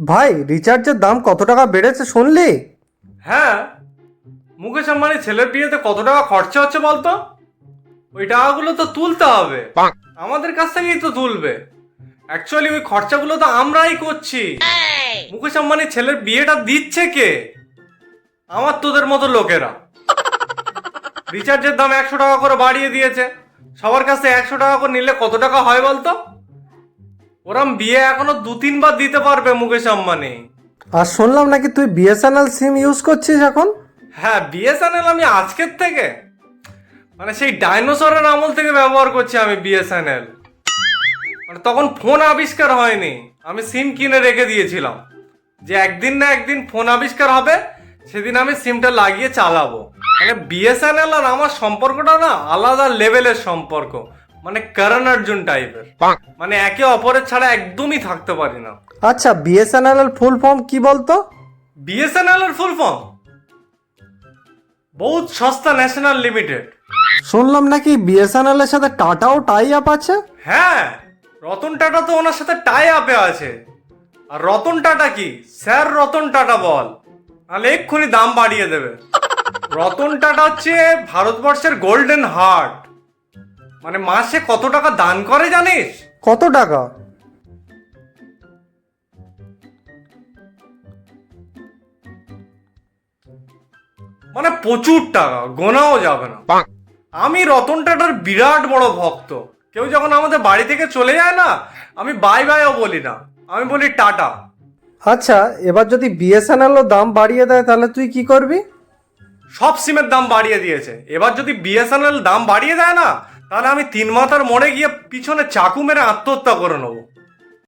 ভাই, রিচার্জের দাম কত টাকা বেড়েছে শুনলি? হ্যাঁ, মুকেশ আম্বানির ছেলের বিয়েতে কত টাকা খরচা হচ্ছে বলতো? ওই টাকাগুলো তো তুলতে হবে, আমাদের কাছ থেকেই তো তুলবে। অ্যাকচুয়ালি ওই খরচাগুলো তো আমরাই করছি। মুকেশ আম্বানির ছেলের বিয়েটা দিচ্ছে কে? আমার তোদের মতো লোকেরা। রিচার্জের দাম 100 টাকা করে বাড়িয়ে দিয়েছে। সবার কাছে 100 টাকা করে নিলে কত টাকা হয় বলতো? ওরম বিয়ে এখনো 2-3 বার দিতে পারবে মুকেশ আম্বানি। আর শুনলাম নাকি তুই বিএসএনএল সিম ইউজ করছিস এখন। হ্যাঁ, বিএসএনএল আমি আজকের থেকে, মানে সেই ডাইনোসরের আমল থেকে ব্যবহার করছি আমি বিএসএনএল। মানে তখন ফোন আবিষ্কার হয়নি, আমি সিম কিনে রেখে দিয়েছিলাম যে একদিন না একদিন ফোন আবিষ্কার হবে, সেদিন আমি সিমটা লাগিয়ে চালাবো। মানে বিএসএনএল আর আমার সম্পর্কটা না আলাদা লেভেলের সম্পর্ক, মানে করণ অর্জুন টাইপের। মানে একে অপরের ছাড়া একদমই থাকতে পারি না। আচ্ছা, বিএসএনএল এর ফুল ফর্ম কি বলতো? বিএসএনএল এর ফুল ফর্ম বহুত সস্তা ন্যাশনাল লিমিটেড। শুনলাম নাকি বিএসএনএল এর সাথে টাটাও টাই আপ আছে। হ্যাঁ, রতন টাটা তো ওনার সাথে টাই আপে আছে। আর রতন টাটা কি, স্যার রতন টাটা বল, নাহলে এক্ষুনি দাম বাড়িয়ে দেবে। রতন টাটা হচ্ছে ভারতবর্ষের গোল্ডেন হার্ট। মানে মাসে কত টাকা দান করে জানিস? কত টাকা? মানে প্রচুর টাকা, গোনাও যাবে না। আমি রতন টাটার বিরাট বড় ভক্ত। কেউ যখন আমাদের বাড়ি থেকে চলে যায় না, আমি বাই বাইও বলি না, আমি বলি টাটা। আচ্ছা, এবার যদি বিএসএনএল ও দাম বাড়িয়ে দেয় তাহলে তুই কি করবি? সব সিমের দাম বাড়িয়ে দিয়েছে। এবার যদি বিএসএনএল দাম বাড়িয়ে দেয় না, তাহলে আমি 3 মাথার মোড়ে গিয়ে পিছনে চাকু মেরে আত্মহত্যা করে নেবো।